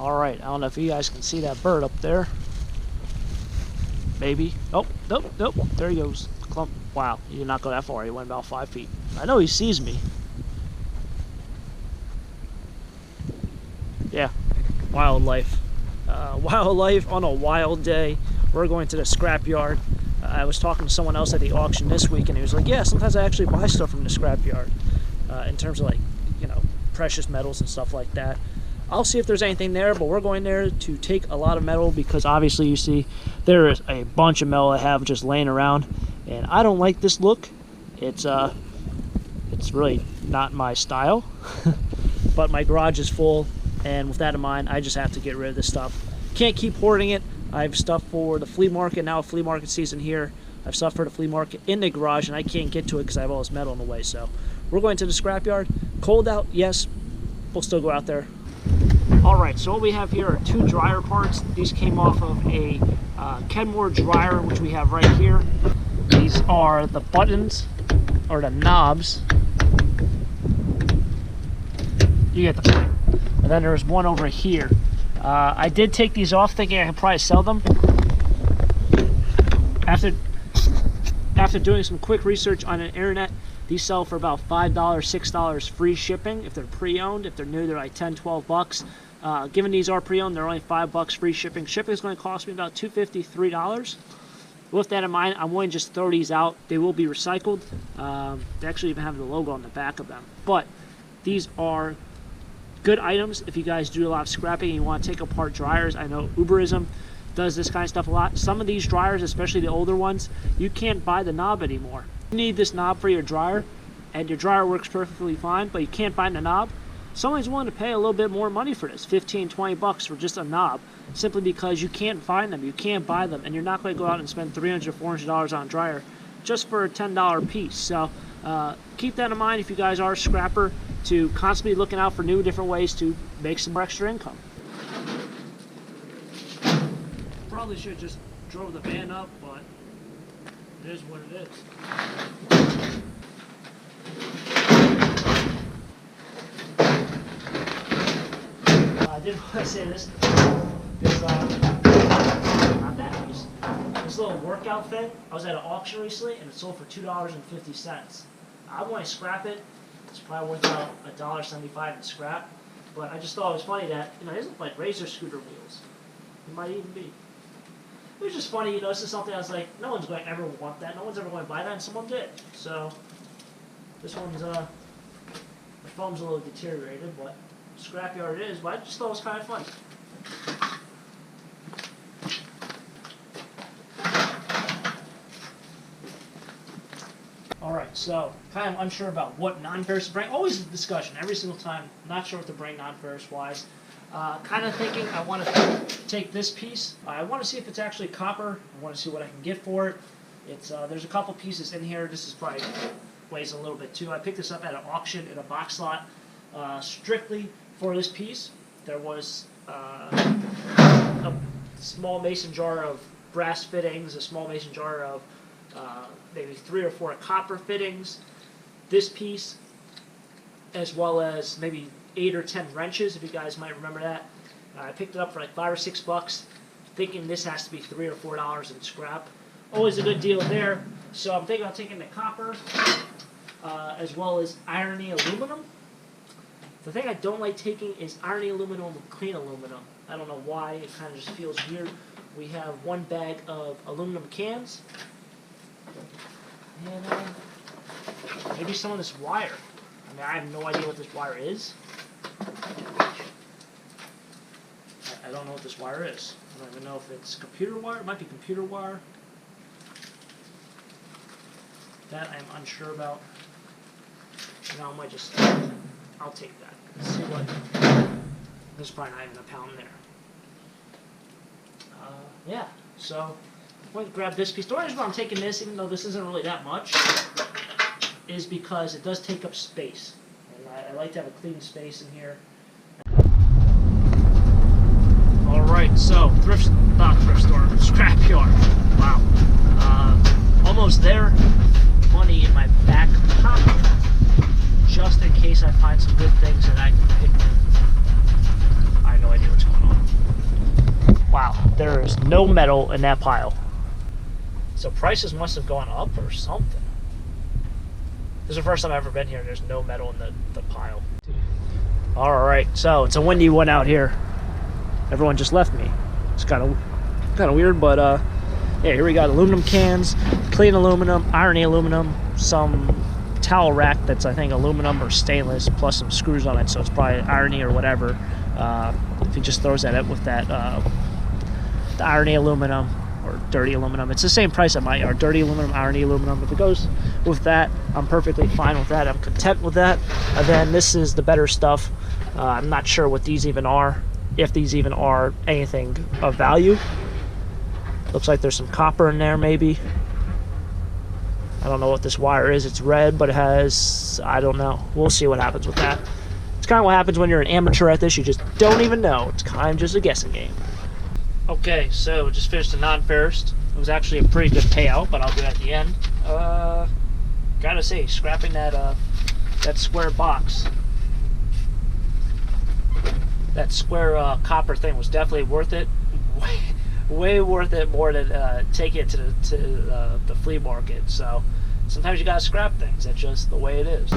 Alright, I don't know if you guys can see that bird up there. Maybe. Oh, nope, nope. There he goes. Clump. Wow, he did not go that far. He went about 5 feet. I know he sees me. Yeah, wildlife. Wildlife on a wild day. We're going to the scrapyard. I was talking to someone else at the auction this week, and he was like, yeah, sometimes I actually buy stuff from the scrapyard in terms of, like, you know, precious metals and stuff like that. I'll see if there's anything there, but we're going there to take a lot of metal because obviously you see there is a bunch of metal I have just laying around, and I don't like this look. It's really not my style, but my garage is full, and with that in mind, I just have to get rid of this stuff. Can't keep hoarding it. I have stuff for the flea market, now flea market season here. I have stuff for the flea market in the garage, and I can't get to it because I have all this metal in the way. So we're going to the scrapyard. Cold out, yes. We'll still go out there. Alright, so what we have here are 2 dryer parts. These came off of a Kenmore dryer, which we have right here. These are the buttons, or the knobs. You get the point. And then there's one over here. I did take these off thinking I could probably sell them. After doing some quick research on the internet, these sell for about $5, $6 free shipping if they're pre-owned. If they're new, they're like 10, 12 bucks. Given these are pre-owned, they're only $5 free shipping. Shipping is going to cost me about $2.50, $3. With that in mind, I'm willing to just throw these out. They will be recycled. They actually even have the logo on the back of them. But these are good items if you guys do a lot of scrapping and you want to take apart dryers. I know Uberism does this kind of stuff a lot. Some of these dryers, especially the older ones, you can't buy the knob anymore. You need this knob for your dryer, and your dryer works perfectly fine, but you can't find the knob. Someone's willing to pay a little bit more money for this, 15, 20 bucks for just a knob, simply because you can't find them, you can't buy them, and you're not going to go out and spend $300, $400 on a dryer just for a $10 piece. So keep that in mind if you guys are a scrapper, to constantly looking out for new different ways to make some extra income. Probably should have just drove the van up, but it is what it is. I did want to say this not that piece. This little work outfit, I was at an auction recently and it sold for $2.50. I want to scrap it. It's probably worth about $1.75 in scrap. But I just thought it was funny that, you know, these look like razor scooter wheels. It might even be. It was just funny, you know, this is something I was like, no one's going to ever want that. No one's ever going to buy that, and someone did. So, this one's, the foam's a little deteriorated, but scrapyard it is. But I just thought it was kind of fun. Alright, so, kind of unsure about what non-ferrous to bring. Always a discussion, every single time. Not sure what to bring non-ferrous wise. Kind of thinking I want to take this piece. I want to see if it's actually copper. I want to see what I can get for it. It's there's a couple pieces in here. This is probably weighs a little bit too. I picked this up at an auction in a box lot strictly for this piece. There was a small mason jar of brass fittings, a small mason jar of maybe 3 or 4 copper fittings. This piece, as well as maybe 8 or 10 wrenches, if you guys might remember that. I picked it up for like $5 or $6, thinking this has to be $3 or $4 in scrap. Always a good deal there. So I'm thinking about taking the copper, as well as irony aluminum. The thing I don't like taking is irony aluminum and clean aluminum. I don't know why, it kind of just feels weird. We have 1 bag of aluminum cans. And maybe some of this wire. I mean, I have no idea what this wire is. I don't know what this wire is. I don't even know if it's computer wire. It might be computer wire. That I'm unsure about. You know, I might just, I'll take that. Let's see what, there's probably not even a pound there. Yeah, so I'm going to grab this piece. The reason why I'm taking this, even though this isn't really that much, is because it does take up space. And I like to have a clean space in here. Alright, so not thrift store, scrapyard. Wow. Almost there. Money in my back pocket, just in case I find some good things that I can pick. I have no idea what's going on. wow, there is no metal in that pile. So prices must have gone up or something. This is the first time I've ever been here. There's no metal in the pile. Alright, so it's a windy one out here. Everyone just left me. It's kind of weird, but yeah, here we got aluminum cans, clean aluminum, irony aluminum, some towel rack that's I think aluminum or stainless, plus some screws on it, so it's probably irony or whatever. If he just throws that up with that the irony aluminum or dirty aluminum, it's the same price at my yard. Dirty aluminum, irony aluminum. If it goes with that, I'm perfectly fine with that. I'm content with that. And then this is the better stuff. I'm not sure what these even are, if these even are anything of value. Looks like there's some copper in there maybe. I don't know what this wire is. It's red, but it has, I don't know. We'll see what happens with that. It's kind of what happens when you're an amateur at this. You just don't even know. It's kind of just a guessing game. Okay, so just finished a non-ferrous. It was actually a pretty good payout, but I'll do it at the end. Gotta say, scrapping that square box, that square copper thing was definitely worth it. Way worth it, more than taking it to the flea market. So sometimes you gotta scrap things. That's just the way it is.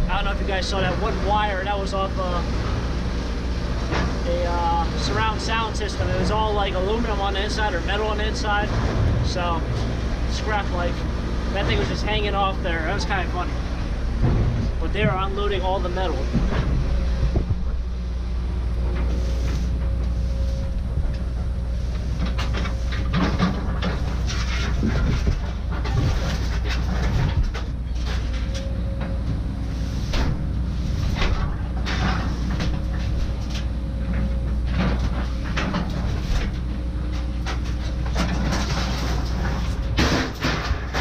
I don't know if you guys saw that one wire that was off a surround sound system. It was all like aluminum on the inside or metal on the inside. So scrap life. That thing was just hanging off there. That was kind of funny. But they were unloading all the metal.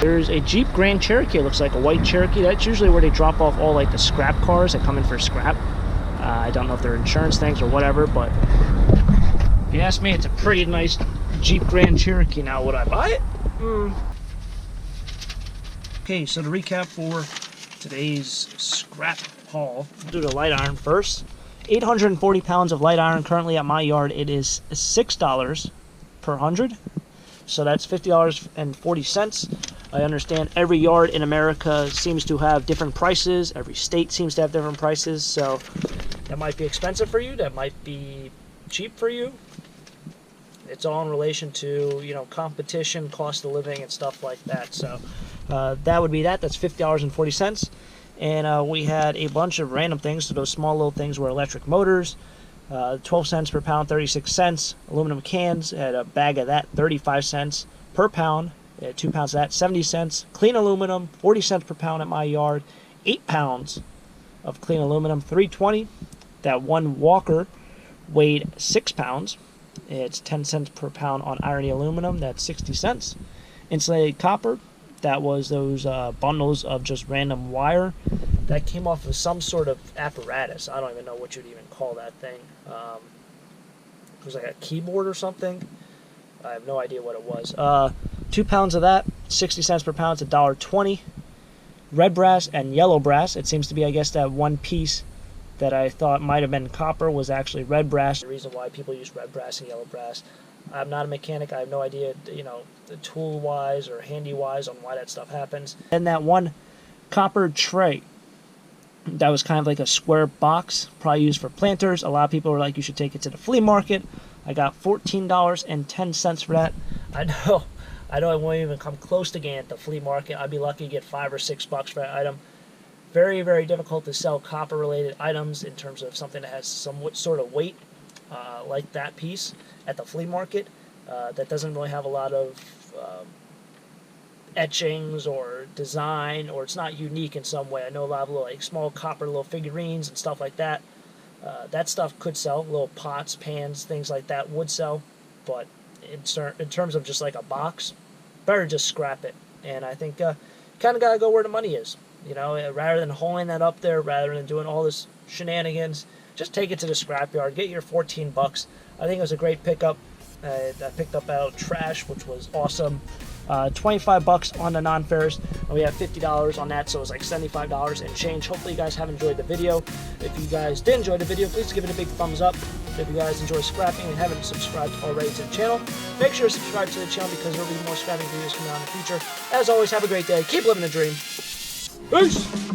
There's a Jeep Grand Cherokee. It looks like a white Cherokee. That's usually where they drop off all like the scrap cars that come in for scrap. I don't know if they're insurance things or whatever, but if you ask me, it's a pretty nice Jeep Grand Cherokee. Now, would I buy it? Okay, so to recap for today's scrap haul, we'll do the light iron first. 840 pounds of light iron. Currently at my yard, it is $6 per 100. So that's $50.40. I understand every yard in America seems to have different prices. Every state seems to have different prices. So that might be expensive for you. That might be cheap for you. It's all in relation to, you know, competition, cost of living, and stuff like that. So that would be that. That's $50.40. And we had a bunch of random things. So those small little things were electric motors. 12 cents per pound, 36 cents. Aluminum cans, had a bag of that, 35 cents per pound. 2 pounds of that, 70 cents. Clean aluminum, 40 cents per pound at my yard. 8 pounds of clean aluminum, $3.20. That one Walker weighed 6 pounds. It's 10 cents per pound on irony aluminum. That's 60 cents. Insulated copper, that was those bundles of just random wire that came off of some sort of apparatus. I don't even know what you'd even call that thing. It was like a keyboard or something. I have no idea what it was. 2 pounds of that, 60 cents per pound, it's $1.20. Red brass and yellow brass. It seems to be, I guess, that one piece that I thought might have been copper was actually red brass. The reason why people use red brass and yellow brass. I'm not a mechanic. I have no idea, you know, tool-wise or handy-wise on why that stuff happens. And that one copper tray. That was kind of like a square box, probably used for planters. A lot of people were like, you should take it to the flea market. I got $14.10 for that. I know it won't even come close to getting at the flea market. I'd be lucky to get $5 or $6 for that item. Very, very difficult to sell copper-related items in terms of something that has some sort of weight, like that piece at the flea market. That doesn't really have a lot of etchings or design, or it's not unique in some way. I know a lot of little, like, small copper little figurines and stuff like that. That stuff could sell. Little pots, pans, things like that would sell, but in terms of just like a box, better just scrap it. And I think kind of got to go where the money is. You know, rather than hauling that up there, rather than doing all this shenanigans, just take it to the scrapyard. Get your 14 bucks. I think it was a great pickup. I picked up out trash, which was awesome. 25 bucks on the non-ferrous, and we have $50 on that, so it was like $75 and change. Hopefully you guys have enjoyed the video. If you guys did enjoy the video, please give it a big thumbs up. If you guys enjoy scrapping and haven't subscribed already to the channel, make sure to subscribe to the channel because there will be more scrapping videos coming out in the future. As always, have a great day. Keep living the dream. Peace!